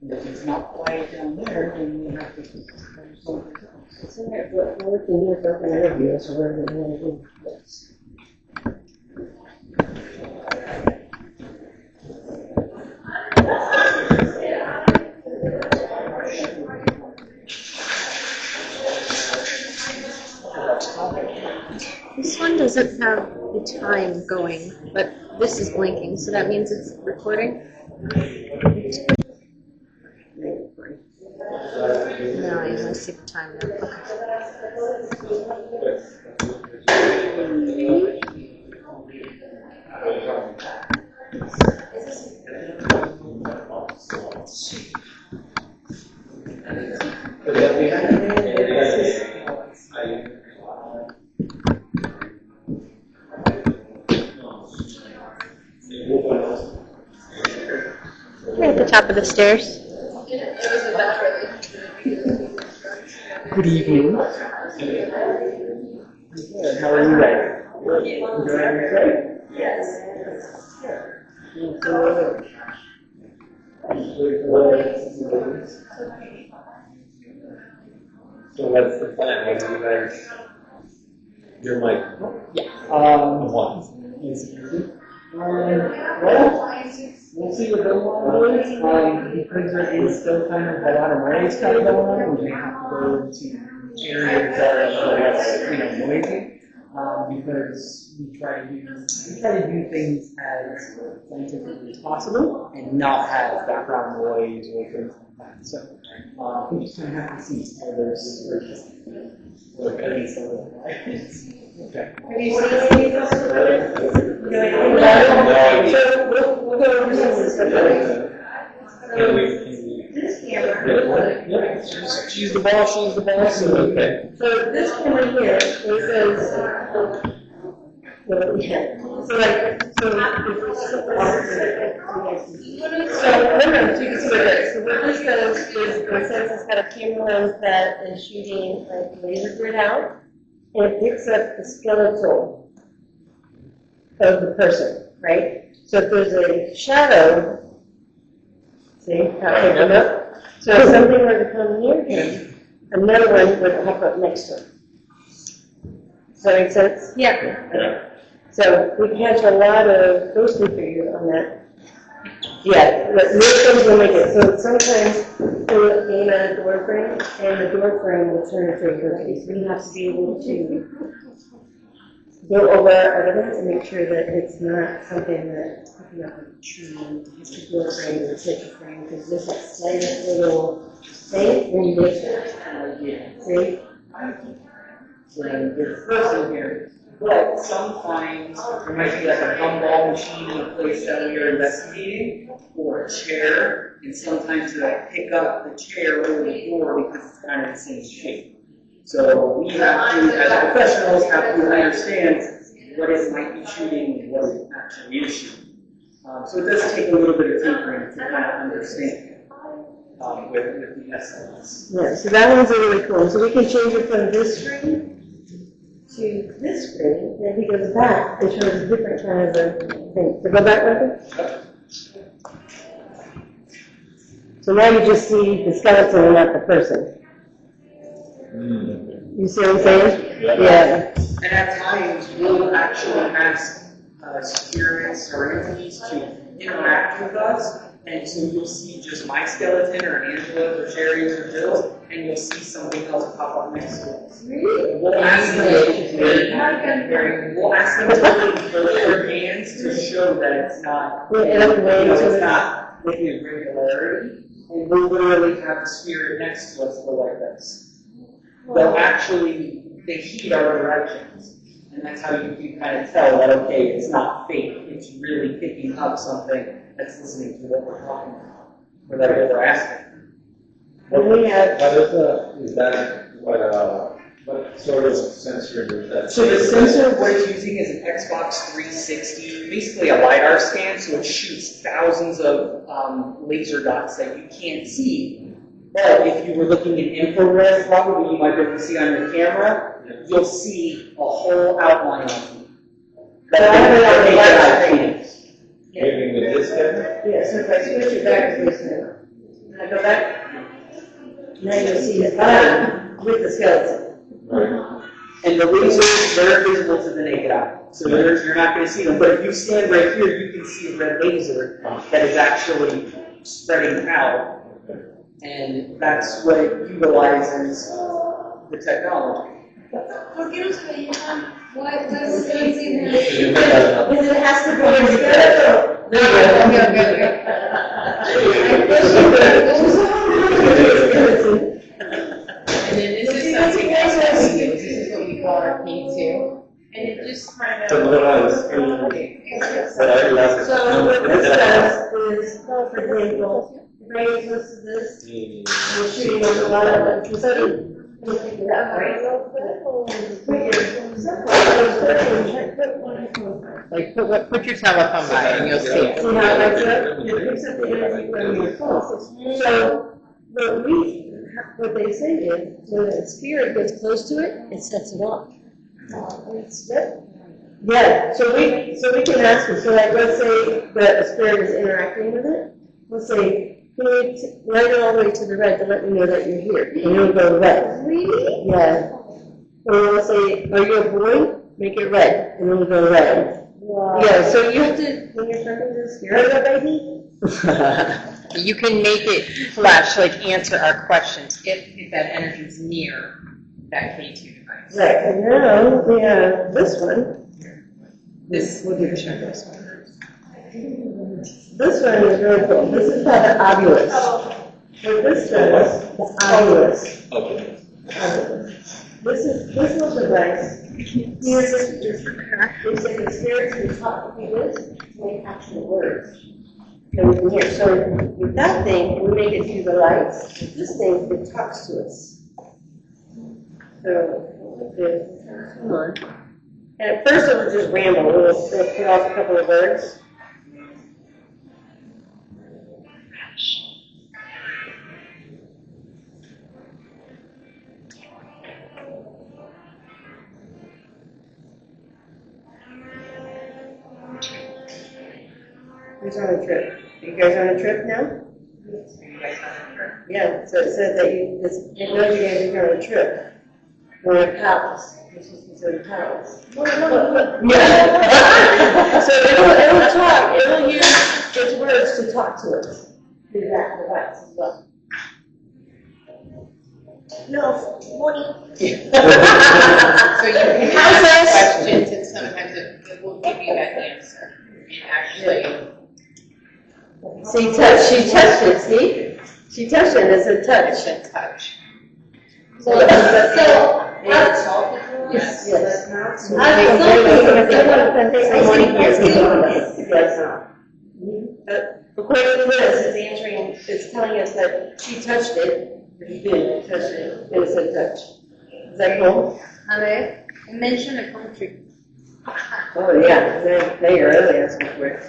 If it's not quiet down there, then you have to go somewhere else. It's in there, but we're looking here for an interview, so we're going to do this. This one doesn't have the time going, but this is blinking, so that means it's recording. No, I see the time now. We're at the top of the stairs. Good evening. Good. How are you guys? Enjoying your day? Yes. So what's the plan? What do you guys? Your mic. Yeah. What? Well, we'll see what the one is. Because there is still kind of a lot of noise kind of going on, we may have to go into areas that are less, noisy. Because we try to do things as scientifically as possible and not have background noise or things like that. So we just kind of have to see how there's at least a little light. Okay. Have you seen any of this? So we'll go over some of this stuff. This camera. Yeah, she's the boss, she's the boss. Okay. So this camera here, it says, well, yeah. So like, so what this does is, it says it's got a camera lens that is shooting like laser grid out, and it picks up the skeletal of the person, right? So if there's a shadow, see how it came up? So if something were to come near him, another one would pop up next to him. Does that make sense? Yeah. So we catch a lot of ghostly figures on that. Yeah, but most things will make it. So sometimes we'll aim at a door frame, and the door frame will turn into a ghost. We have to be able to go over our evidence and make sure that it's not something that's picking up a tree, it's a door frame or a picture frame, because there's that slightest little thing when you make that. See? So there's person here. But sometimes there might be like a gumball machine in a place that we are investigating, or a chair, and sometimes they'll pick up the chair over the door because it's kind of the same shape. So we have to, as professionals, have to understand what it might be shooting and what it actually is shooting. So it does take a little bit of tinkering to kind of understand with the estimates. Yeah, so that one's really cool. So we can change it from this screen to this screen, and if he goes back, it shows a different kind of a thing. So go back, Michael. So now you just see the skeleton and not the person. You see what I'm saying? Yeah. And at times, we'll actually ask spirits or entities to interact with us. And so you'll see just my skeleton or Angela's or Sherry's or Jill's, and you'll see something else pop up next to us. Really? We'll ask them to put their hands to show that it's not, it's not with irregularity. And we'll literally have the spirit next to us go like this. they'll actually, they heed our directions. And that's how you can kind of tell that, okay, it's not fake, it's really picking up something that's listening to what we're talking about, or that we're asking. And we have, Is that what sort of sensor does that? So the sensor, what it's using is an Xbox 360, basically a LiDAR scan, so it shoots thousands of laser dots that you can't see. But if you were looking in infrared, probably you might be able to see on your camera, you'll see a whole outline of you. but I have it on the light screen. Maybe with this camera? Yeah, so if I switch it back to this now, I go back, now you'll see the bottom with the skeleton. Right. And the lasers, they're visible to the naked eye. So you're not going to see them. But if you stand right here, you can see a red laser that is actually spreading out. And that's what it utilizes the technology. ¿Por qué no se veía? Why was it using Because it has to go in the skeleton. And then this is something else that we do. This is what we call our K2. And it just kind So of. what I was So what this does is, for example, brain versus this, we're shooting on a lot of electricity. Like, put your telephone by and you'll see it. See how it lights up? It picks up the energy from your phone. So what they say is, when a spirit gets close to it, it sets it off. Yeah, so we can ask them. So like, let's say that a spirit is interacting with it. Let's say, can you light it all the way to the red to let me know that you're here? And it'll go red. Really? Yeah. Or let's say, are you a boy? Make it red, and it'll go red. Wow. Yeah, so you have to, when you're talking to the spirit, baby. You can make it flash, like answer our questions if that energy's near that K2 device. Right, and now we have this one. We'll do the show this one. This one is really cool. This is called the obulus. What this does, the obulus. Okay. This little device, here's they say the spirits can talk to this, make actual words. So we can hear. So with that thing, we make it through the lights. This thing, it talks to us. So, come on. And at first it will just ramble. We'll put off a couple of words. Who's on a trip? Are you guys on a trip now? Yeah, so it says that it knows you guys are on a trip. We're in a palace. You're supposed to be in a palace. Yeah. So it'll talk, it'll use its words to talk to us through that device as well. No, morning. So you can ask questions and sometimes it will give you that answer. And actually. See, she touched it, see? She touched it, it's a touch. It's a touch. Yes. According to this, it's answering, it's telling us that she touched it, or she did touch it, and it's a touch. Is that cool? A ver, mention a country. Oh, yeah, now you're really asking for it.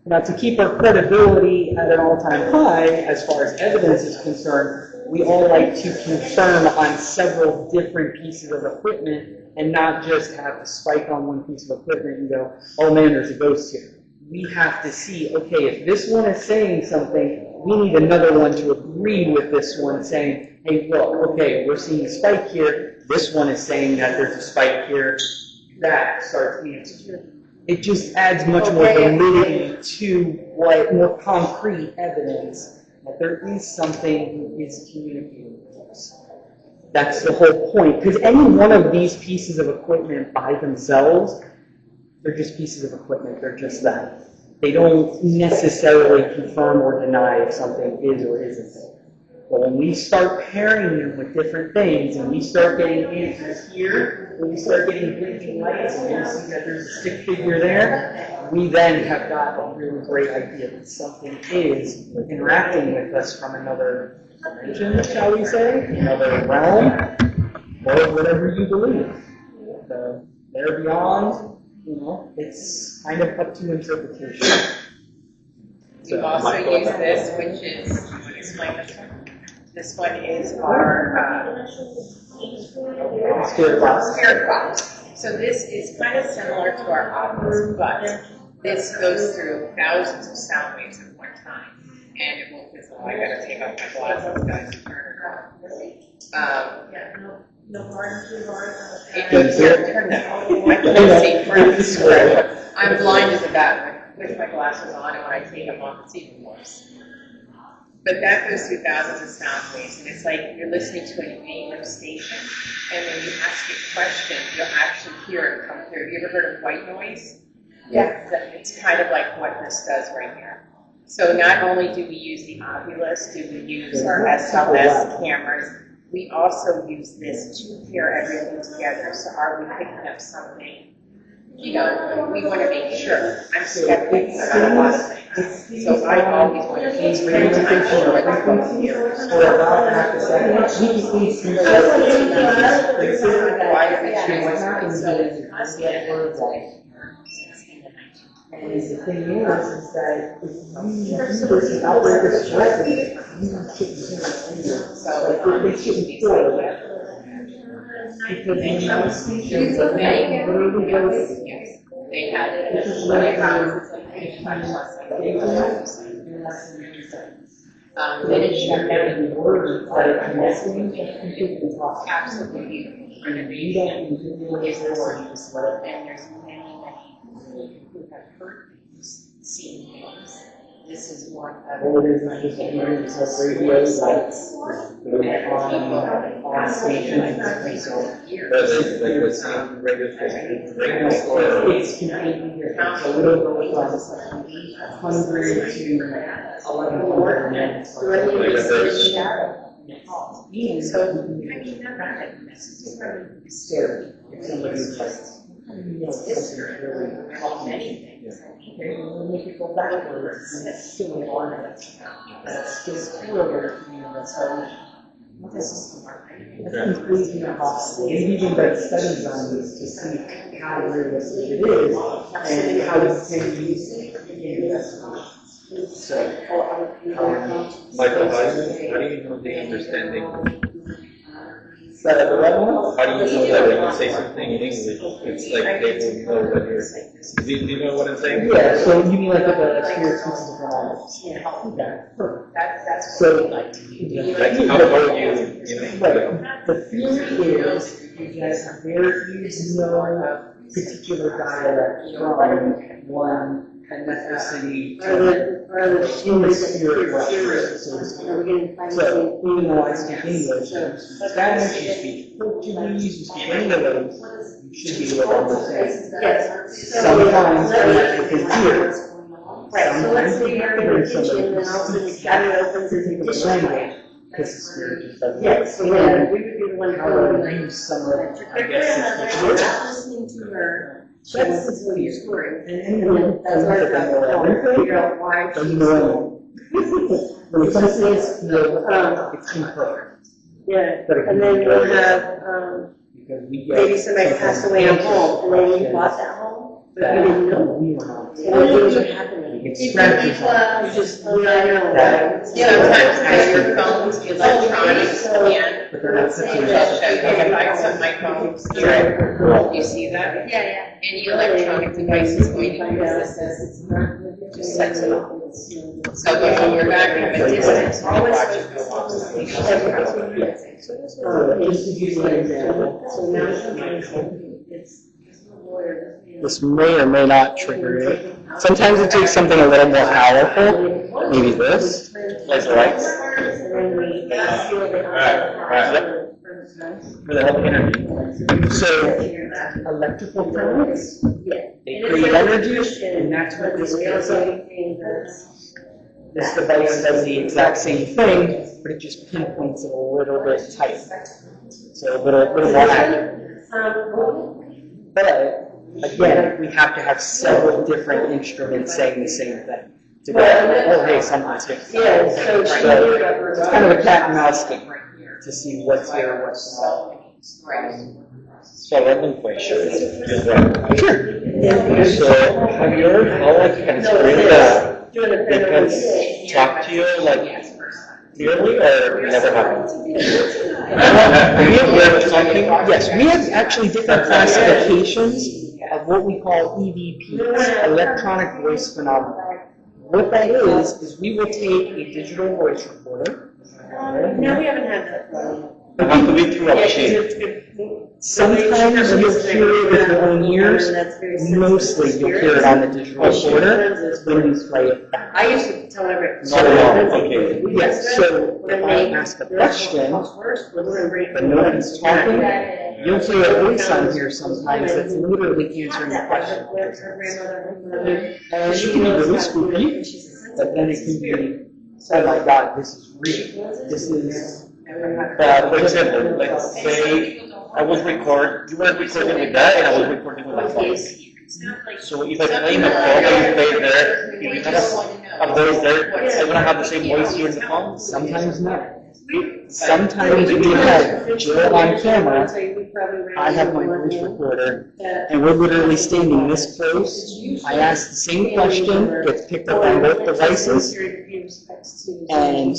Now, to keep our credibility at an all-time high, as far as evidence is concerned, we all like to confirm on several different pieces of equipment and not just have a spike on one piece of equipment and go, oh man, there's a ghost here. We have to see, okay, if this one is saying something, we need another one to agree with this one saying, hey, look, okay, we're seeing a spike here. This one is saying that there's a spike here. That starts answering. It just adds much more validity to what more concrete evidence that there is something who is communicating with us. That's the whole point. Because any one of these pieces of equipment by themselves, they're just pieces of equipment. They're just that. They don't necessarily confirm or deny if something is or isn't there. But when we start pairing them with different things, and we start getting answers here, when we start getting blinking lights, and we see that there's a stick figure there, we then have got a really great idea that something is interacting with us from another dimension, shall we say, another realm, or whatever you believe. They're beyond, it's kind of up to interpretation. We also use this, which is, explain this one. This one is our Spirit box. spirit box. So this is kind of similar to our office, but this goes through thousands of sound waves at one time. And it will fizzle. I gotta take off my glasses, guys, and turn it on. It goes here, turn that off. I can't see front of the screen. I'm blind as a bat with my glasses on, and when I take them off, it's even worse. But that goes through thousands of sound waves, and it's like you're listening to an AM station, and when you ask a question, you'll actually hear it come through. Have you ever heard of white noise? Yeah. It's kind of like what this does right here. So not only do we use the Oculus, do we use our SLS cameras, we also use this to pair everything together. So are we picking up something? We want to make sure. I'm skeptic about a lot of things. So I always want to be very time sure what's going here. For about half a second, we can eat some Why are we choosing so it's constant? And the thing is that if you do this without this stress, you shouldn't. So it shouldn't be so bad. Because in most stations, they literally goes. They had it. This is what I found. Then it shut down. The words that are connecting just completely lost. Absolutely. And you don't use this word, you just let it. And there's many people who have heard things, seen things. This is one of All it is just hearing some radio lights on stations and so. But it's like the same radio station. It's completely different. So we'll go from 100 to 1100 minutes. So, I mean, not necessarily Scary. If somebody's like, something's really talking. Okay, we'll make it go backwards, and it's still on it. That's just forward, that's how that's completely impossible. They've even done studies on this to see how realistic it is, and how you can use it in investigation. So, Michael, how do you know the understanding? the red one? How do you know that when you say something in English, it's like they will know what you're saying? Do you know what I'm saying? Yeah, so you mean like if a spirit speaks in different languages? Yeah. Okay, perfect. that's So, Like, how are you, But the theory is that there is no particular dialect from one ethnicity Are the in the spirit realm, so to speak. Are we going to find So, even though I speak English, you speak Spanish, you speak Portuguese, you speak any of those, you should be able to understand. Yes. Sometimes we can hear. Right, so let's say you're in the kitchen and all of a sudden the scatter opens as a dish language, because the spirit just doesn't. Yes, so then we would be the one How going to like, use some of, I you're guess, it's not listening to her. That's the story you're story. And then that's our job to figure out why she's so. When some things feel, it's imperfect. Yeah, and then we'll have, Because we get. maybe somebody passed away at home, and then you bought that home, but you didn't know. We were not. And then things are happening. It's scratches. You just, oh, yeah, I know. Right? sometimes as your phone's electronics and But they're not such it'll a. show you if I set my phone here. You see that? Yeah, yeah. Any electronic device is going to use this, just sets it off. So when you're back from a distance, you watch it go off. Just to give you an example. So now it's. This may or may not trigger it. Sometimes it takes something a little more powerful, maybe this, like lights, for the help energy. So, electrical currents, they create energy, and that's what this feels like. This device does the exact same thing, but it just pinpoints it a little bit tighter. So a little more accurate. But again, we have to have several different instruments saying the same thing. To go, oh hey, something's here. Yeah, so it's kind of a cat and mouse game to see what's here and what's not. So random question. Sure. So have you ever felt like you can experience that they can talk to you like clearly, or never happened? Yes, we have actually different classifications of what we call EVPs, electronic voice phenomena. What that is we will take a digital voice recorder. No, we haven't had that. It has to be through a machine. Sometimes you'll hear it with your own ears. Mostly you'll hear it on the digital recorder when you play it back. I used to tell everyone. Okay. Yes, so if I ask a question, but nobody's talking, you'll hear a voice on here sometimes that's literally answering the question. And it can be really spooky, but then it can be, oh my God, this is real. This is... For example, let's say I was you were recording with that, and I was recording with my phone. So if I play in the phone and you play there, if you have a voice there, I'm gonna have the same voice here in the phone? Sometimes no. Sometimes we have Jill on camera, I have my voice recorder, and we're literally standing this close. I ask the same question, gets picked up on both devices, and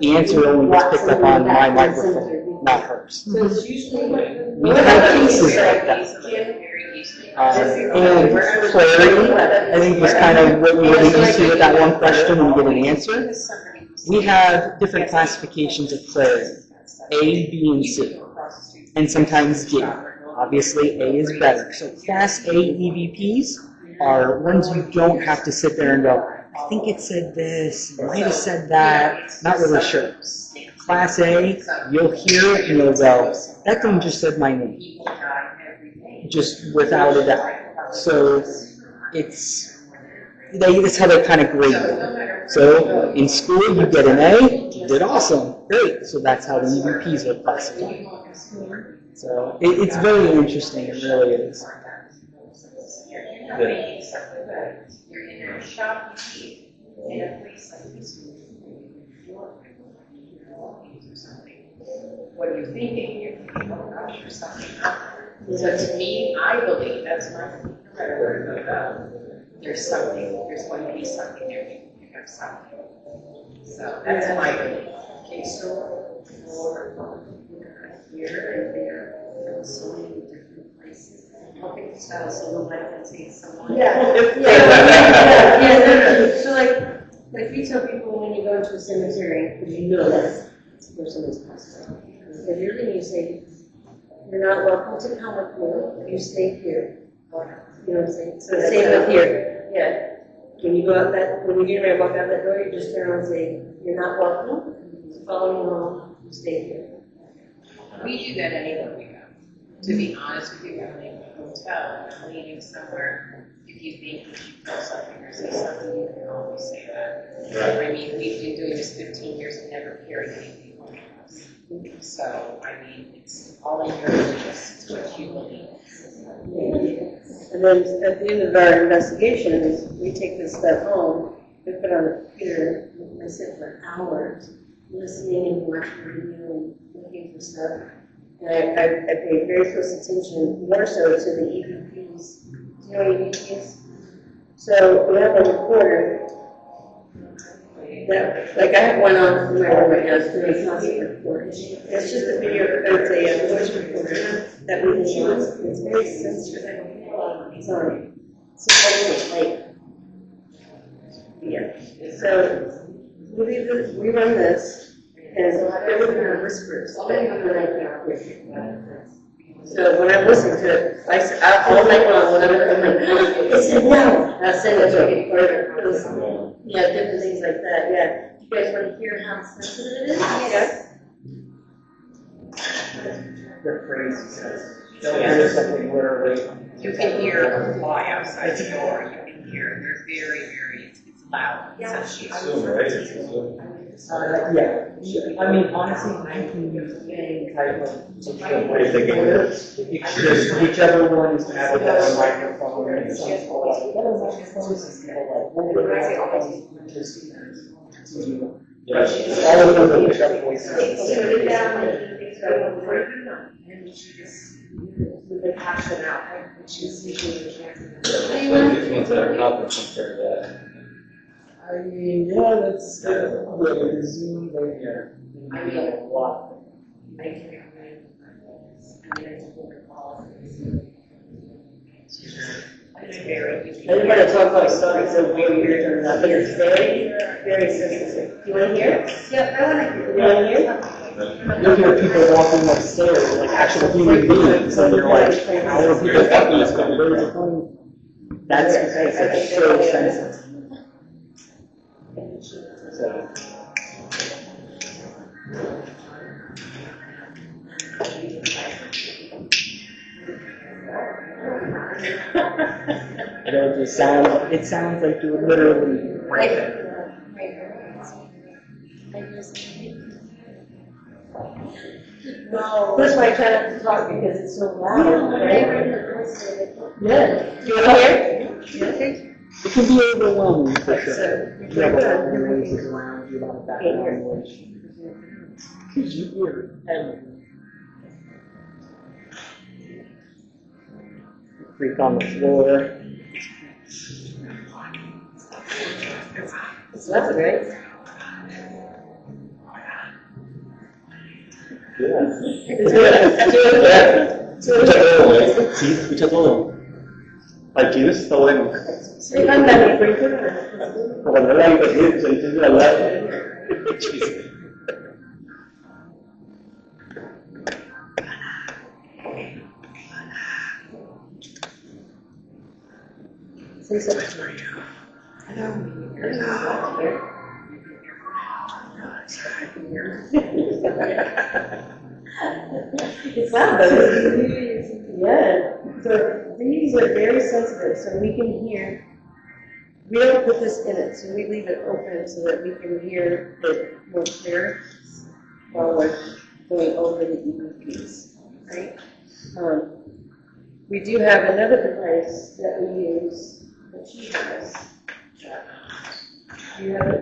the answer only gets picked up on my microphone, not hers. We have cases like that. And clarity, I think, was kind of what we were used to with that one question and get an answer. We have different classifications of clarity, A, B, and C, and sometimes D. Obviously, A is better. So Class A EVPs are ones you don't have to sit there and go, I think it said this, it might have said that, not really sure. Class A, you'll hear it and you'll go, that thing just said my name. Just without a doubt. So that's how they kind of grade it. So in school you get an A, you did awesome, great. So that's how the EVPs are classified. So it's very interesting, it really is. You're in a shop, in a place like this. What are you thinking? You're thinking, oh gosh, there's something out there. So to me, I believe that's my no matter where you go. There's going to be something there. You pick up something. So that's my belief. Okay, so here and there, from so many different places. Helping to tell someone like that, say someone. Yeah. So like if you tell people when you go into a cemetery, because you know that's where someone's passed away. If you're leaving, you say, you're not welcome to come with me, you stay here. You know what I'm saying? So same with here. Yeah. When you go out when you get ready to walk out that door, you just turn around and say, you're not welcome, follow me home, you stay here. We do that anywhere we go. To be honest with you, we're leaving a hotel, we're leaving somewhere. If you think you should feel something or say something, you can always say that. I mean, we've been doing this 15 years and never carried anything on us. So, I mean, it's all in your beliefs, it's what you believe. And then at the end of our investigations, we take this stuff home, we put it on the computer, and I sit for hours listening and watching video and looking for stuff. And I pay very close attention, more so to the EVPs. Do you know EVPs? So we have a recorder that, like I have one on my room right now, it's very constant recorder. It's just a video, it's a voice recorder that we can use. It's very sensitive. It's on. So like, yeah. So we run this, and everything are whispers. So when I'm listening to it, all night long, when I'm like, it said no. I'll send it to a recorder. Yeah, different things like that. Yeah. You guys want to hear how sensitive it is? Yeah. The phrase says, don't hear something literally. You can hear a fly outside the door, you can hear, they're very, very, it's loud, so she's. Zoom, right? It's Zoom. Yeah. I mean, honestly, you can use any type of. If they can hear us. It's just whichever one is have a better microphone and some people like, better microphones and people like, just. Yeah. All of them will pick up voices. And she just, we've been hashing out, and she's usually. So these ones that are not compared to that. I mean, yeah, that's, the Zoom, they, yeah. I mean, a lot. I can recommend, I mean, I just want to call. It's very. Everybody talk about something so weird or not, but it's very, very sensitive. You want to hear? Yeah, I want to hear. You want to hear? You'll hear people walking upstairs, like actual human beings, and you're like, how are people walking this way? That's because it's so sensitive. So. It sounds like you're literally right. No. That's why I try not to talk because it's so loud, right? Yeah. Do you want to hear? It can be overwhelming for sure. So, You have a lot of noises around you, a lot of background noise. Because you hear everything. Freak on the floor. It's loud, right? Sí, escucha todo. Aquí está bueno. Sí, ándale, por Cuando la habitación se dice de hablar. Say something for you. It's loud, though. Yeah. So these are very sensitive, so we can hear. We don't put this in it, so we leave it open so that we can hear it more clear while we're going over the EVPs, right? We do have another device that we use that she has. Do you have it?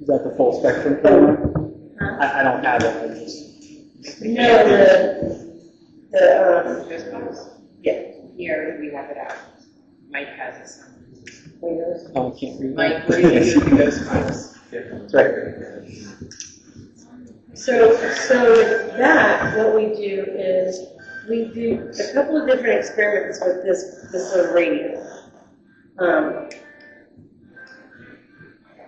Is that the full spectrum camera? I don't have it. I just. No, yeah. Here, we have it out. Mike has it. Oh, I can't read. Mike, what do you do with those files? That's right. So with that, what we do is we do a couple of different experiments with this little radio.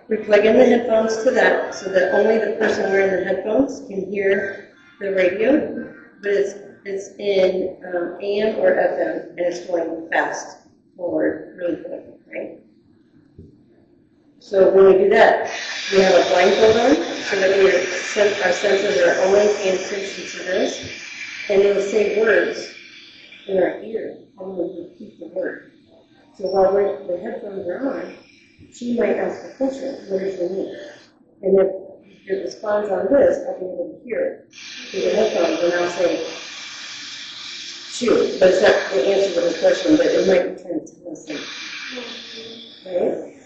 We plug in the headphones to that so that only the person wearing the headphones can hear the radio, but it's in AM or FM, and it's going fast forward really quick, right? So when we do that, we have a blindfold on so that our senses are only paying attention to this, and it'll say words in our ear, and we'll repeat the word. So while the headphones are on, she might ask a question, what does it mean? And if it responds on this, I'll be able to hear it through the headphones, and I'll say, shoot, but it's not the answer to the question, but it might be trying to listen. Right?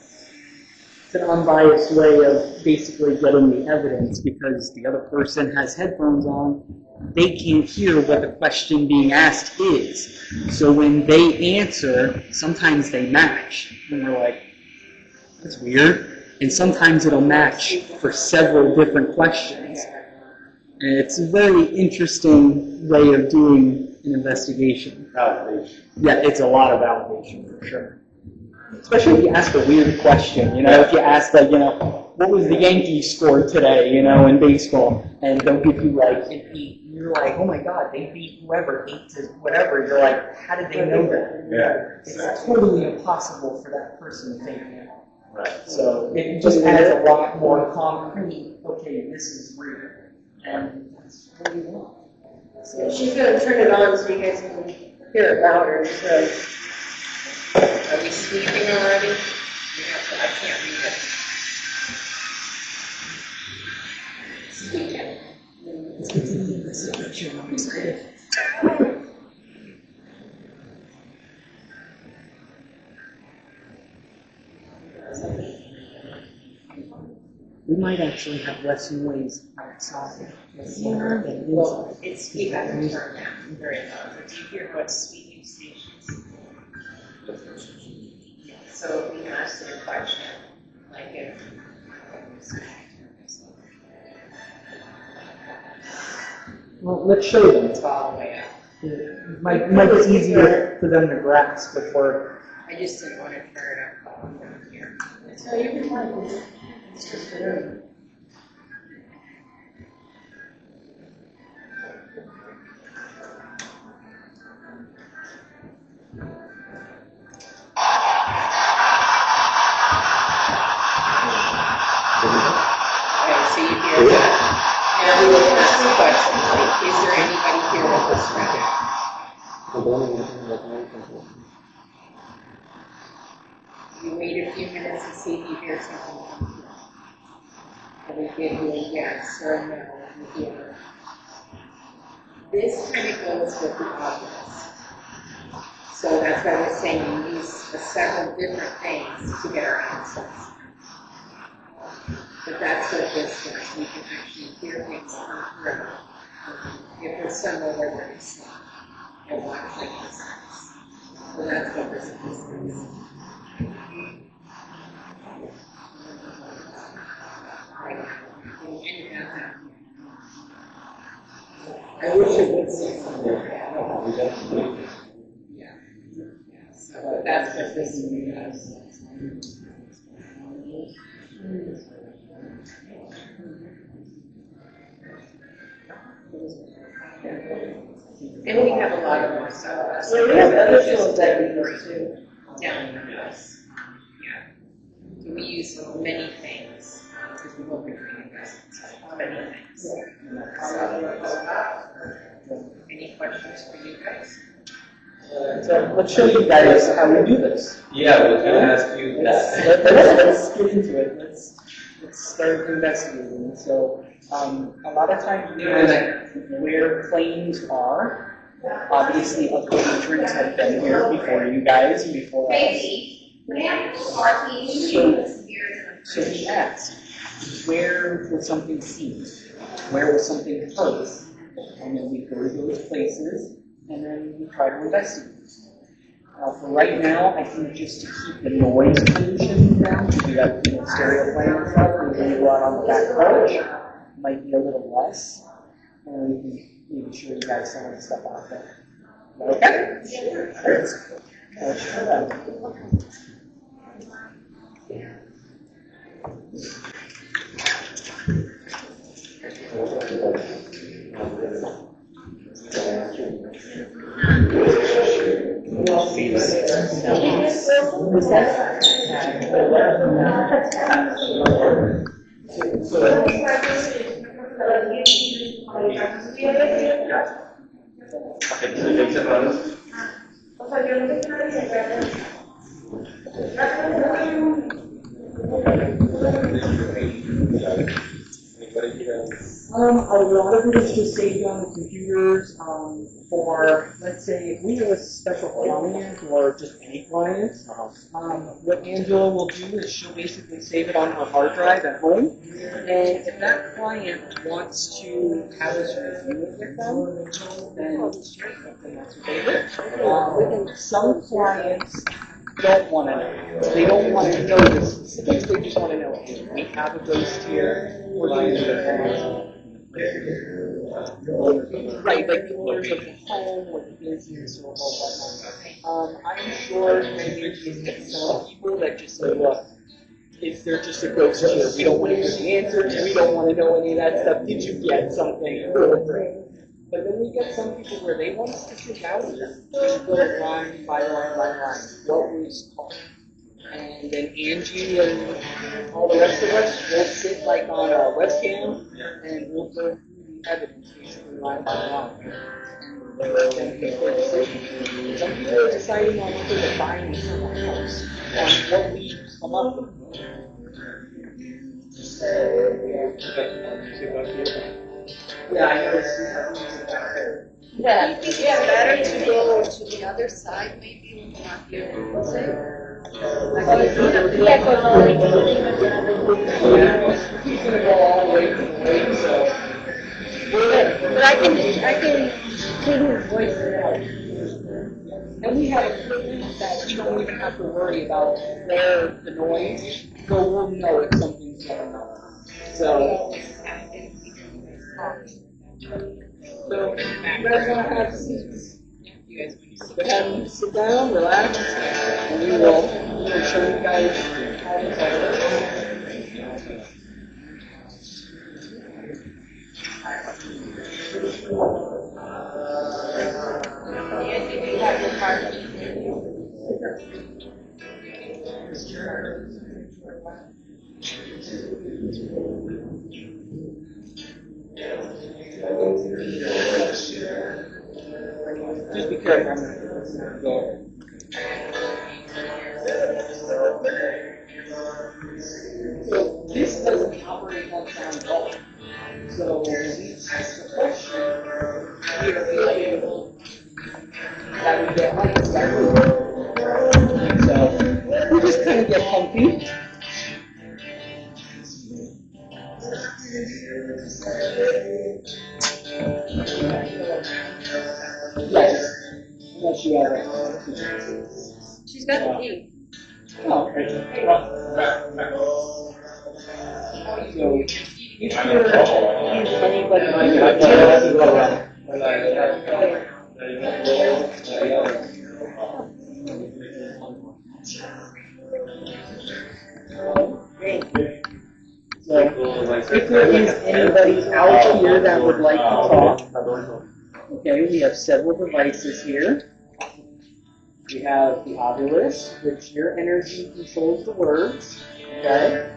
It's an unbiased way of basically getting the evidence because the other person has headphones on. They can't hear what the question being asked is. So when they answer, sometimes they match. And we're like, that's weird. And sometimes it'll match for several different questions. And it's a very interesting way of doing an investigation. Validation. Yeah, it's a lot of validation for sure. Especially if you ask a weird question, if you ask like, what was the Yankees score today, in baseball, and they'll give you like an 8. You're like, oh my God, they beat whoever, 8 to whatever. You're like, how did they know that? Yeah. It's totally impossible for that person to think that. Right. So it just adds a lot more concrete, okay, this is real. And that's what we want. So she's going to turn it on so you guys can hear it louder. So, Are we sleeping already? I can't read it. We might actually have less noise outside. Well, it's, we haven't turned down very low. Do you hear what's speaking stations? So we can ask the question, like if. Well, let's show them. It's all the way up. It might be easier for them to grasp before. I just didn't want to turn it up down here. So you can find it. It's just there. Okay, so you hear that. Now we will ask the question, like, is there anybody here with us right now? You wait a few minutes to see if you hear something come through. And we give you a yes or a no, you hear. This kind of goes with the obvious. So that's why we're saying we use several different things to get our answers. But that's what this does. We can actually hear things come through. If we're somewhere where we're listening and watching this. So that's what this is. I wish it would say something. Yeah. So that's what this does. And we have a lot of more stuff. So we have other tools that we use too. Down here, yes. Yeah. So we use many things because we work with investments, many things. So, any questions for you guys? So let's show you guys how we do this. Yeah, I was gonna ask you that. Let's get into it. Let's start investigating. So a lot of times we know where planes are. Obviously, other patrons have been here before you guys and before us. So we ask, where was something seen? Where was something heard? And then we go to those places and then we try to investigate. For right now, I think just to keep the noise pollution down, because we got stereo playing and stuff, and when we go out on the back porch, might be a little less, and we can maybe show you guys some of the stuff out there. Okay? Let's try that. A lot of it is just saved on the computers for, let's say, if we have a special client or just any client, what Angela will do is she'll basically save it on her hard drive at home. And if that client wants to have us review it with them, then that's what they do. Some clients don't want to know. They don't want to know the specifics, they just want to know, hey, we have a ghost here, we're going to do it. Right, like the owners of the home or the business or whatnot. I'm sure maybe you get some people that just say, look, if they're just a ghost here, we don't want to hear the answers, we don't want to know any of that stuff. Did you get something? But then we get some people where they want us to sit down and just go line by line by line. What was called? And then Angie and all the rest of us will sit like on a webcam and we'll go through the evidence basically line by line. And then make their decision. Some people are deciding on whether they're buying or selling a house, on what we come up. Yeah, I noticed we have music out there. Yeah, do you think it's better to go to the other side maybe when we're not here? Yeah, goes all the way to the He's gonna go all the way to the lake, so. But I can hear his voice out. And we have equipment that you don't even have to worry about where the noise, so we'll know if something's going on. So you guys want to have seats? You guys want to see? Go ahead and sit down, relax, and we will show you guys how this all works. You have your card. Just be careful. Go. So this doesn't operate like sound at all. So when we ask the question, we are feeling that we get lights that way. So we just kind of get comfy. Yes. Unless you have a She's got the key. Oh, okay. So, if there is anybody out here that would like to talk, okay, we have several devices here. We have the obelisk, which your energy controls the words, okay?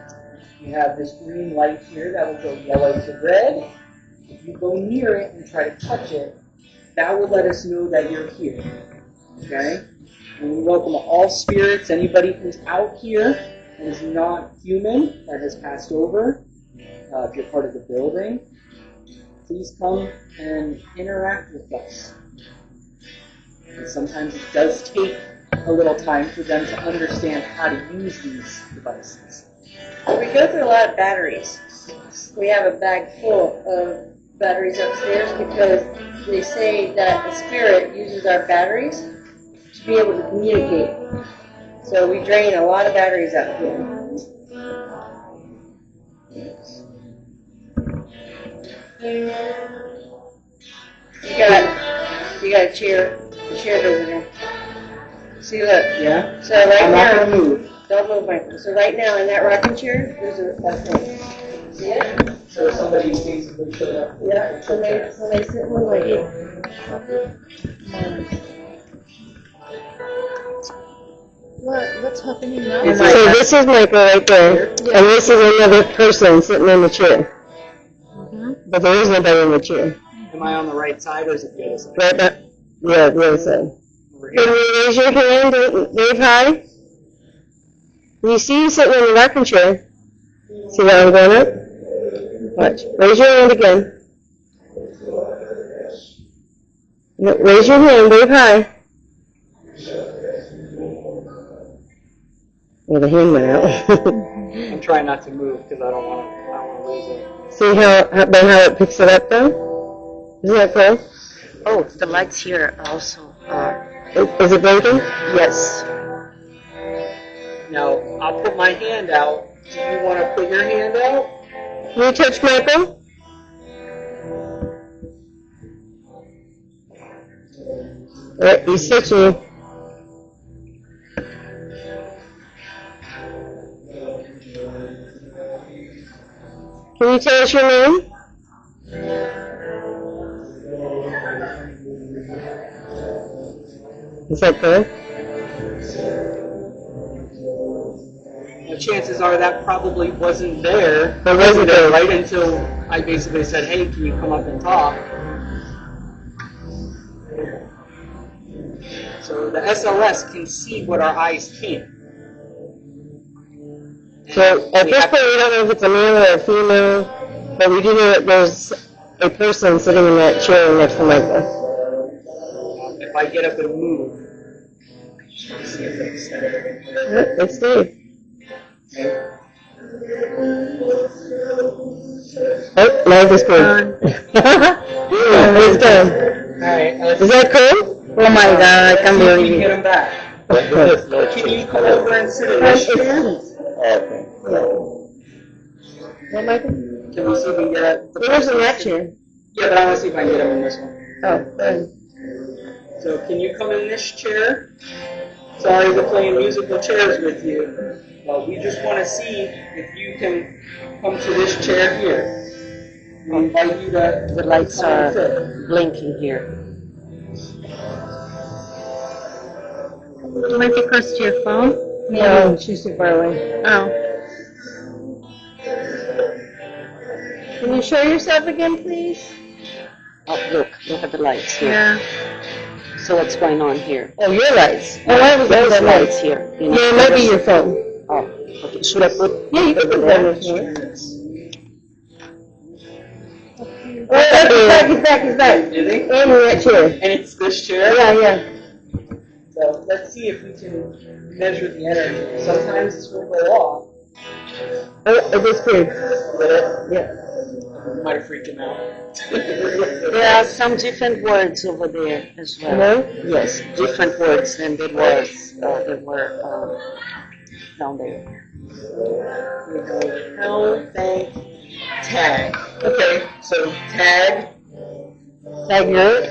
You have this green light here that will go yellow to red. If you go near it and try to touch it, that will let us know that you're here, okay? And we welcome all spirits, anybody who's out here and is not human, that has passed over. If you're part of the building, please come and interact with us. And sometimes it does take a little time for them to understand how to use these devices. We go through a lot of batteries. We have a bag full of batteries upstairs because they say that the spirit uses our batteries to be able to communicate. So we drain a lot of batteries out here. You got a chair. The chair goes in there. See, look. Yeah? So right I'm now, not going to move. don't move, Michael. So right now in that rocking chair, there's a thing. See it? So somebody basically showed up. Yeah. Somebody sitting like it. What's happening now? So this is Michael right there, and this is another person sitting in the chair. But there is nobody in the chair. Am I on the right side or is it the other side? Right back. Yeah, the other side. Over Can here. you raise your hand and wave hi? When you see you sitting in the rocking chair, see that I'm going up? Watch. Raise your hand again. No, raise your hand, wave hi. Well, the hand went out. I'm trying not to move because I don't want to lose it. See how it picks it up though? Isn't that cool? Oh, the lights here also are. Is it blinking? Yes. Now, I'll put my hand out. Do you want to put your hand out? Can you touch Michael? Alright, he's touching you. Can you tell us your name? Is that good? The chances are that probably wasn't there. It wasn't there. Right until I basically said, hey, can you come up and talk? So the SLS can see what our eyes can't. So at this point, we don't know if it's a male or a female, but we do know that there's a person sitting in that chair next to Michael. If I get up and move, see if they stay. Yep, it's Dave. Okay. Oh, now it's good. It's done. Alright, Is that cool? Oh my God, I can't we believe can get it. them back. Can you come over and sit in this chair? Okay. What, Michael? Can we see if we can get the Where's in that chair? Yeah, but I want to see if I can get him in this one. Oh, good. So can you come in this chair? Sorry, we're playing musical chairs with you. We just want to see if you can come to this chair here. We invite you to. The lights come and sit. are blinking here. You might be close to your phone. No, she's too far away. Oh. Can you show yourself again, please? Oh, look at the lights here. Yeah. So what's going on here? Oh, your lights. Oh, I was Those the lights lights. here. You know, Yeah, it might be your phone. Oh, okay. Should I put? Yeah, you can put that in here. Oh, he's back. Is he? And in that chair. And it's this chair? Yeah. So let's see if we can measure the energy. Sometimes this will go off. Oh, it disappeared. Yeah. Might have freaked him out. There are some different words over there as well. No? Yes, different words than there were down there. We go hell, thank, tag. Okay, so tag. Tag your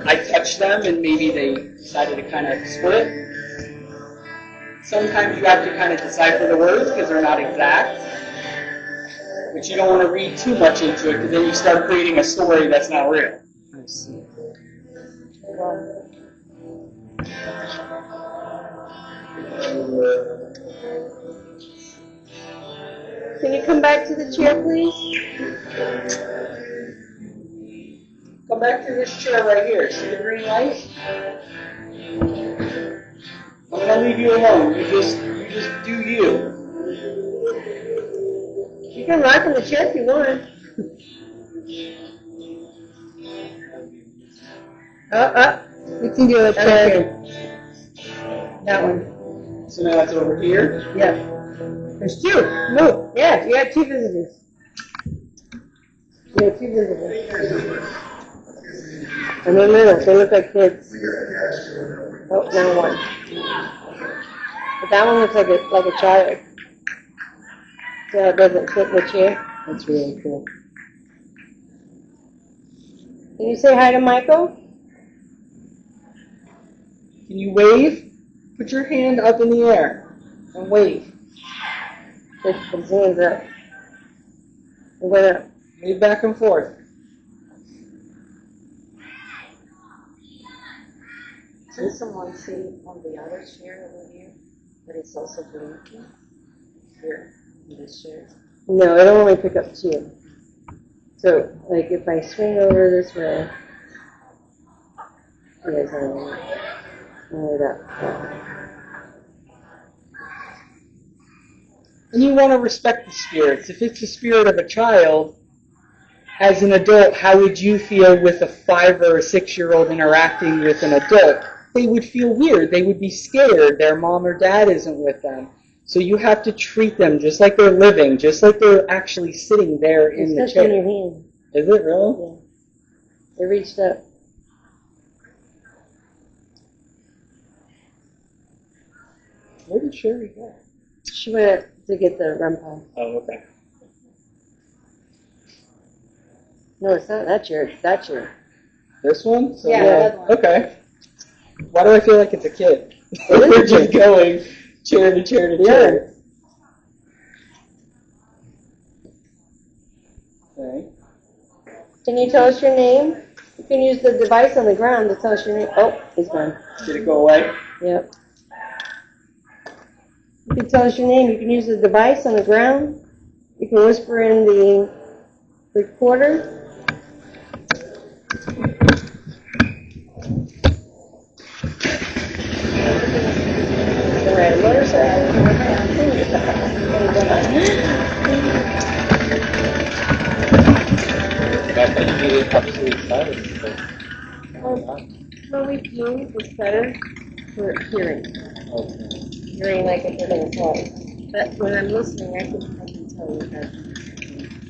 I touched them and maybe they decided to kind of split. Sometimes you have to kind of decipher the words because they're not exact. But you don't want to read too much into it because then you start creating a story that's not real. I see. Can you come back to the chair, please? Come back to this chair right here. See the green light? I'm gonna leave you alone. You just do you. You can rock in the chair if you want. You can do it. That one. So now that's over here. Yeah. There's two. Move. Yeah, you have two visitors. You have two visitors. In the middle, they look like kids. Oh, now one. But that one looks like a child. So it doesn't fit in the chair. That's really cool. Can you say hi to Michael? Can you wave? Put your hand up in the air and wave. Put his hands up. And go up. Wave back and forth. Can someone see on the other chair over here that it's also blinking? Here, in this chair. No, it'll only pick up two. So, like, if I swing over this way, you guys have it up. And you want to respect the spirits. If it's the spirit of a child, as an adult, how would you feel with a 5 or a 6-year-old interacting with an adult? They would feel weird. They would be scared. Their mom or dad isn't with them. So you have to treat them just like they're living, just like they're actually sitting there in the It's touching chair. your hand. Is it really? Yeah. They reached up. Where did Sherry go? She went to get the REM pod. Oh, okay. No, it's not that chair. It's that chair. This one? So, Yeah, that one. Okay. Why do I feel like it's a kid? It is We're a just kid. going chair to chair to chair. Okay. Can you tell us your name? You can use the device on the ground to tell us your name. Oh, it's gone. Did it go away? Yep. You can tell us your name. You can use the device on the ground. You can whisper in the recorder. All right, motorcycle. But you didn't have suicide. When we fume, it's better for hearing. Okay. Hearing like if they're going to talk. But when I'm listening, I can tell you that.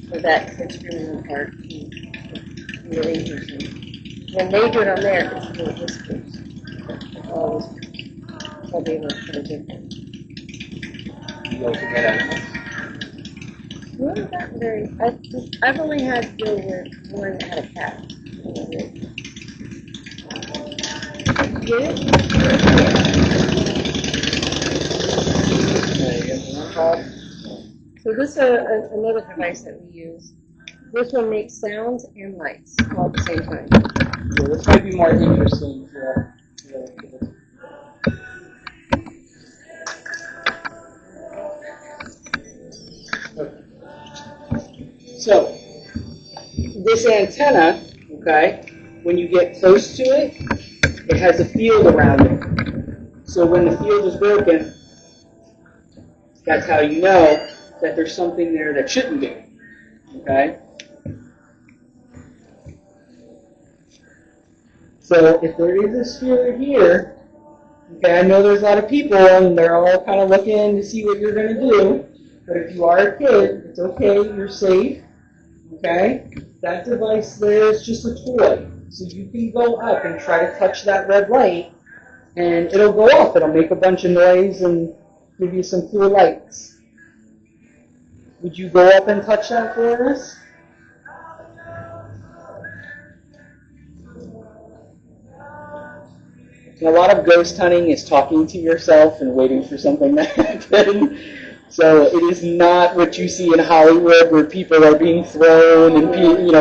For that experimental part, the radiation. When they do it on there, it's full of whispers. It's all whispers. So I'll be able to put it different. You also get animals. No, not very. I've only had to deal with one that had a cat. Yeah? So this is another device that we use. This one makes sounds and lights all at the same time. Yeah, this might be more interesting for So, this antenna, okay, when you get close to it, it has a field around it. So when the field is broken, that's how you know that there's something there that shouldn't be, okay? So if there is a spirit here, okay, I know there's a lot of people and they're all kind of looking to see what you're going to do, but if you are a kid, it's okay, you're safe, okay? That device there is just a toy, so you can go up and try to touch that red light, and it'll go off. It'll make a bunch of noise and give you some cool lights. Would you go up and touch that for us? And a lot of ghost hunting is talking to yourself and waiting for something to happen. So it is not what you see in Hollywood where people are being thrown and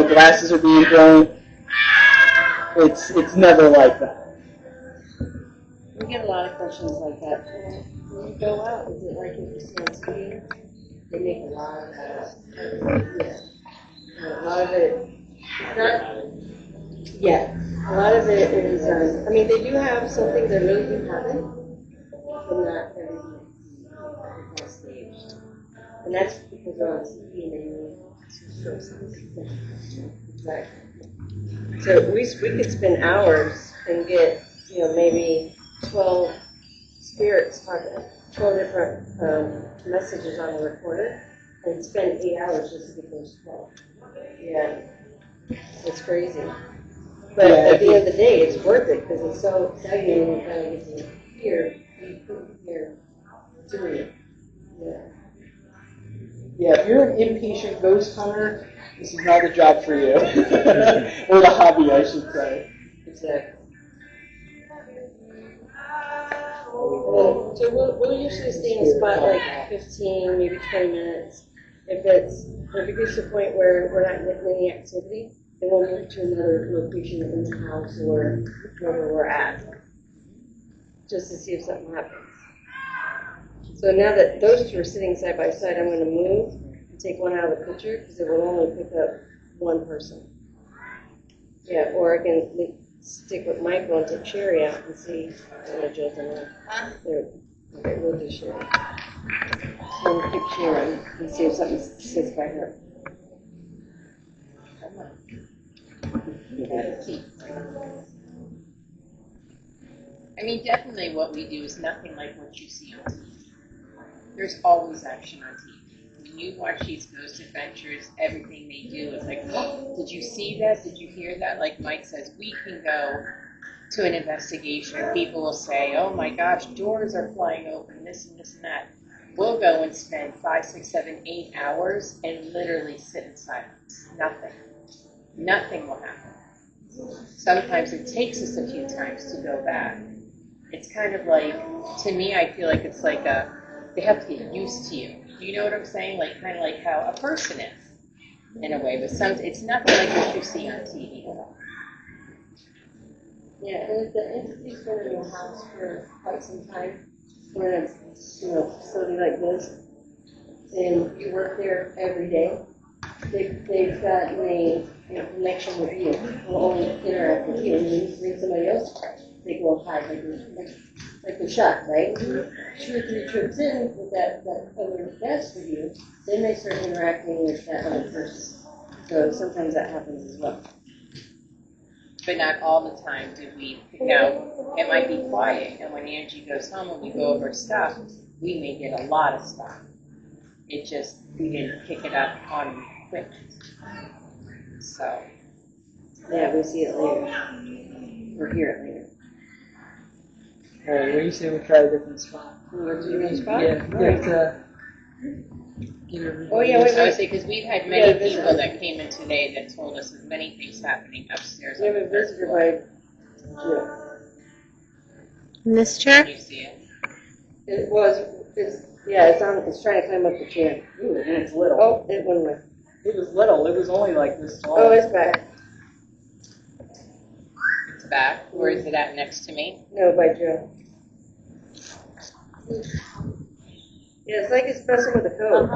glasses are being thrown. It's never like that. We get a lot of questions like that. When you go out, is it like if you see on TV? They make a lot of that. Yeah. A lot of it, not, yeah, a lot of it is, I mean, they do have something that really do happen, but not everything is staged. And that's because they're on TV and they need to show something. Exactly. So we could spend hours and get, maybe 12 spirits talking, 12 different messages on the recorder, and spend 8 hours just to get those 12. Yeah, it's crazy. But at the end of the day, it's worth it because it's so exciting and you kind of get to hear doing it. Yeah. Yeah, if you're an impatient ghost hunter, this is not a job for you. Or the hobby, I should say. Exactly. So we'll usually stay in a spot like 15, maybe 20 minutes. If it gets to the point where we're not getting any activity, then we'll move to another location in the house or wherever we're at, just to see if something happens. So now that those two are sitting side by side, I'm going to move and take one out of the picture because it will only pick up one person. Yeah, or I can stick with Michael and take Sherry out and see. I'm going to jolt them out. There. Okay, we'll do Sherry. So we'll pick Sherry and see if something sits by her. I mean, definitely what we do is nothing like what you see on TV. There's always action on TV. When you watch these ghost adventures, everything they do is like, oh, did you see that? Did you hear that? Like Mike says, we can go to an investigation. People will say, oh my gosh, doors are flying open, this and this and that. We'll go and spend 5, 6, 7, 8 hours and literally sit in silence. Nothing. Nothing will happen. Sometimes it takes us a few times to go back. It's kind of like, to me, I feel like it's like they have to get used to you. You know what I'm saying? Like, kind of like how a person is, in a way. But it's nothing like what you see on TV at all. Yeah, and if the entity's been in your house for quite some time, or in a facility like this, and you work there every day, they've gotten a connection with you. Will only interact with you, and when you bring somebody else, they go hide, like the shot, right? 2 or 3 trips in with that other guest with you, then they start interacting with that other person. So sometimes that happens as well. But not all the time do we, it might be quiet, and when Angie goes home and we go over stuff, we may get a lot of stuff. It just, we didn't pick it up on quick. So. Yeah, we see it later. Or hear it later. Alright, what do you say we try a different spot? What's your new spot? Yeah, we have to give everybody. Oh, yeah, wait, I would say, because we've had many Yeah, people that came in today that told us of many things happening upstairs. We have on a the third visitor floor. by Jill. In this Can chair? you see it? It's trying to climb up the chair. Ooh, and it's little. Oh, it went away. It was little, it was only like this tall. Oh, it's back. It's back. Where is it at next to me? No, by Jill. Yeah, it's like it's messing with the coat.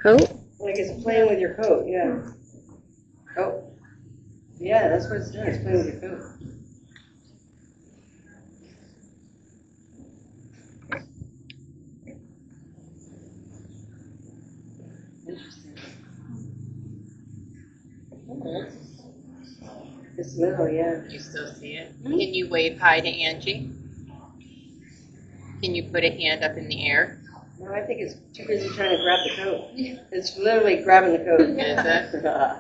Coat? Like it's playing with your coat, yeah. Oh. Yeah, that's what it's doing. It's playing with your coat. Interesting. It's little, yeah. You still see it? Can you wave hi to Angie? Can you put a hand up in the air? No, I think it's too busy trying to grab the coat. It's literally grabbing the coat. Is it?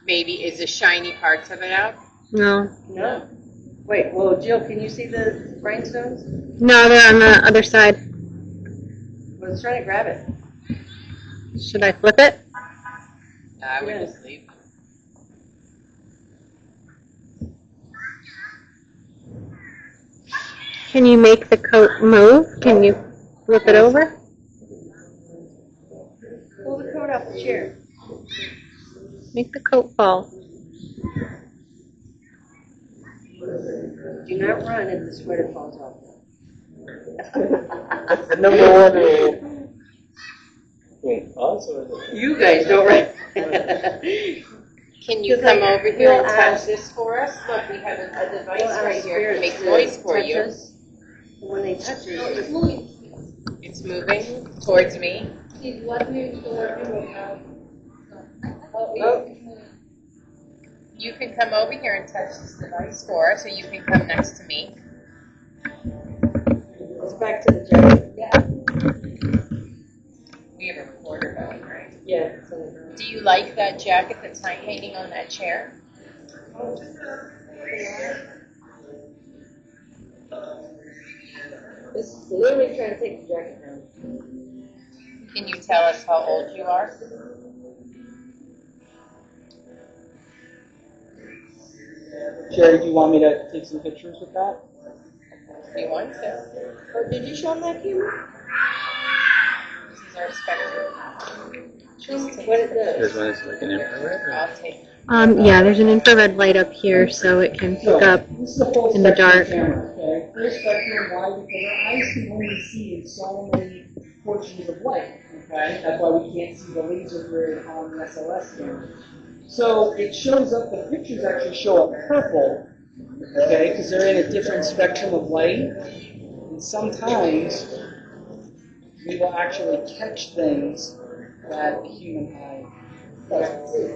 Maybe, is the shiny parts of it out? No. No. Wait, well, Jill, can you see the rhinestones? No, they're on the other side. Well, it's trying to grab it. Should I flip it? No, I would Yeah. just leave. Can you make the coat move? Can you flip it over? Pull the coat off the chair. Make the coat fall. Do not run if the sweater falls off. Number one rule. Wait, us or is it? You guys don't run. Can you Just come like, over here and we'll touch ask- this for us? Look, we have a device We'll ask right here to spirits make to noise for touch you. us. And when they touch it, it's moving. It's moving towards me. Oh, You can come over here and touch this device for us, or you can come next to me. it's back to the jacket. We have a recorder going, right? Yeah. It's on the ground. Do you like that jacket that's hanging on that chair? It's literally trying to take the jacket down. Can you tell us how old you are? Jerry, do you want me to take some pictures with that? Do you want to? Oh, did you show them that camera? This is our spectrum. What it This does? one is like an infrared? I'll take. Yeah, there's an infrared light up here so it can pick up. This is a full in the spectrum dark. camera, okay? Full spectrum, why? Because our eyes can only see in so many portions of light, okay? That's why we can't see the laser grid on the SLS camera. So it shows up, the pictures actually show up purple, okay? Because they're in a different spectrum of light. And sometimes we will actually catch things that the human eye doesn't see.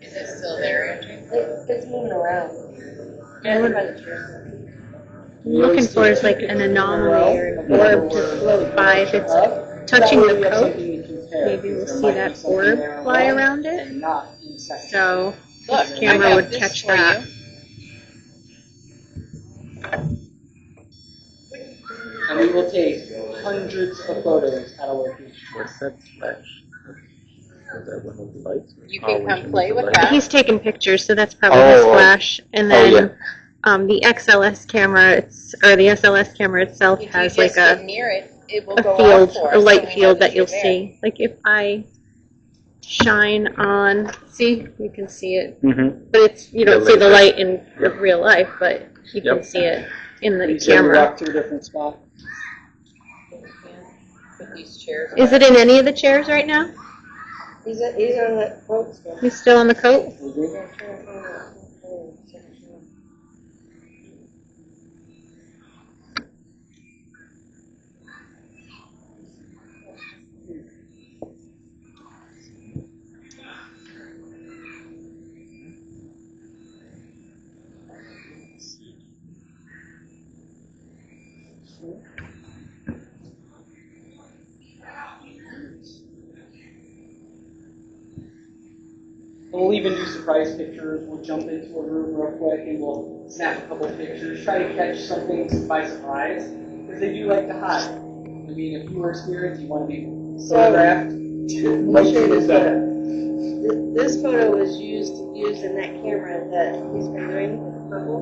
Is it still there, Andrew? It's moving around. Yeah, What by the chair. I'm looking for is like an anomaly or an orb to float by. If it's touching the coat, maybe we'll see that orb fly around it. So Look, this I camera have would this catch for that. you. And we will take hundreds of photos at a location. What's that flash? Is that one of the lights? You Oh, can we come should play move the with light. that. He's taking pictures, so that's probably Oh, his oh. flash. And Oh, then the XLS camera, the SLS camera itself If you has just like get near it, it will a go field, off for a us, light so we know field that you're you'll there. see. Like if I shine on, see, you can see it. Mm-hmm. But it's you don't The see the laser. light in real life, but you can Yep. see it in the So we camera. walk to a different spot. Put these chairs. Is it in any of the chairs right now? He's on that quote stuff. He's still on the coat? Mhm. we'll even do surprise pictures. We'll jump into a room real quick and we'll snap a couple pictures, try to catch something by surprise, because they do like to hide. I mean, if you were spirits, you want to be photographed. I'll show you this photo. This photo was used in that camera that he's been doing with the purple.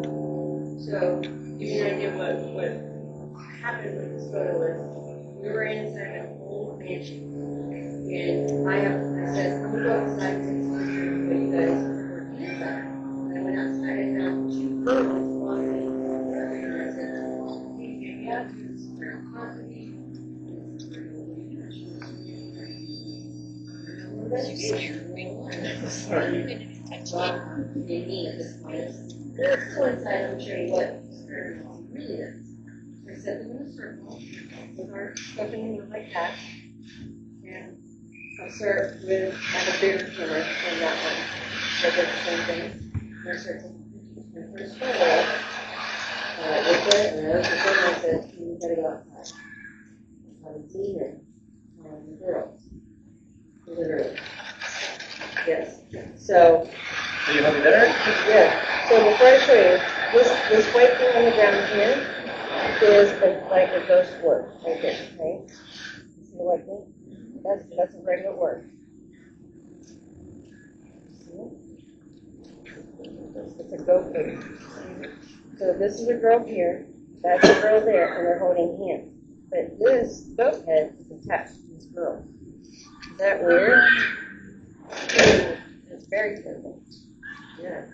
So, give you an idea what happened with this photo was, we were inside an old mansion. And I said, I'm going to go outside and take some pictures of what you guys are working inside. And I went outside and found two girls walking. And I said, oh, hey, get out here. This is very property. This is very old. She was sorry. Well, they mean at this point. Let's go inside and show you what spirit really is. So I set them in a circle with our stuff in the like that. And I'll start with, I have a bigger camera than that one. So I did the same thing. And I start taking my first photo. I looked at it and I looked at it and I said, you gotta go outside. I was a demon on the girls. Literally. Yes. So. Do you have it there? Yeah. So before I show you, this white thing on the ground here is like a ghost word right there. Right? See the white thing? That's a regular word. It's a goat word. So this is a girl here, that's a girl there, and they're holding hands. But this goat head is attached to this girl. Is that weird? It's very terrible. Yeah.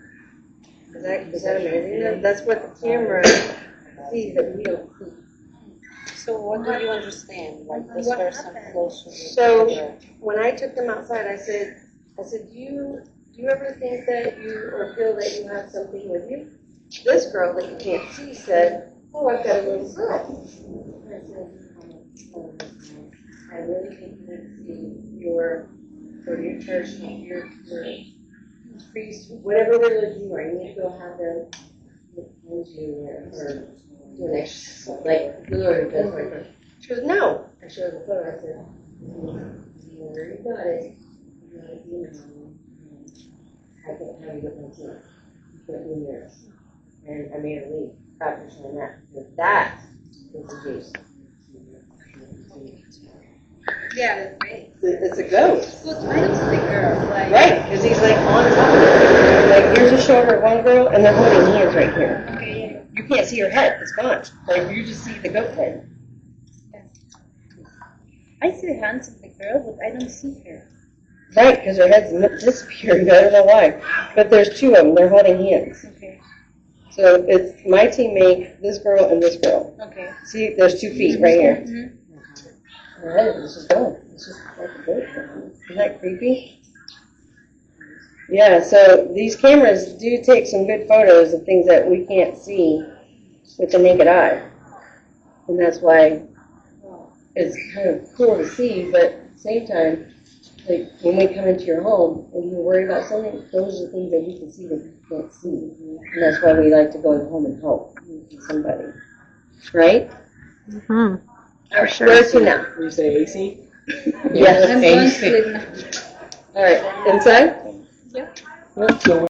Is that amazing? That's what the camera sees that we don't see. So what do you understand? Like this person closer. So when I took them outside, I said, do you ever think that you or feel that you have something with you? This girl that you can't see said, oh, I've got a little girl. I said, I really think you need to see your church, your priest, whatever religion you are. You need to go have them look you or do an exorcism, like the Lord does right now. She goes, no. I showed her the photo. I said, you already got it. You got a demon on you. I can't have you look my teeth. You can't be nervous. And I made her leave after showing that. Because that is the juice. Yeah, right. It's a ghost. Well, I don't think girl. Like, Right, because he's like on top of her. Like, here's a shoulder of one girl, and they're holding hands right here. okay, yeah. You can't see her head, it's gone. Like, you just see the goat head. I see the hands of the girl, but I don't see her. Right, because her head's disappeared, I don't know why. But there's two of them, they're holding hands. Okay. So it's my teammate, this girl, and this girl. Okay. See, there's 2 feet right here. Mm-hmm. Her head is just gone. It's just like a goat head. Isn't that creepy? Yeah, so these cameras do take some good photos of things that we can't see with the naked eye. And that's why it's kind of cool to see, but at the same time, like when we come into your home and you're worried about something, those are the things that we can see that you can't see. And that's why we like to go home and help somebody. Right? Mm-hmm. All right, where to now? You say AC? Yes, I'm going to leave now. All right, inside? Yep. So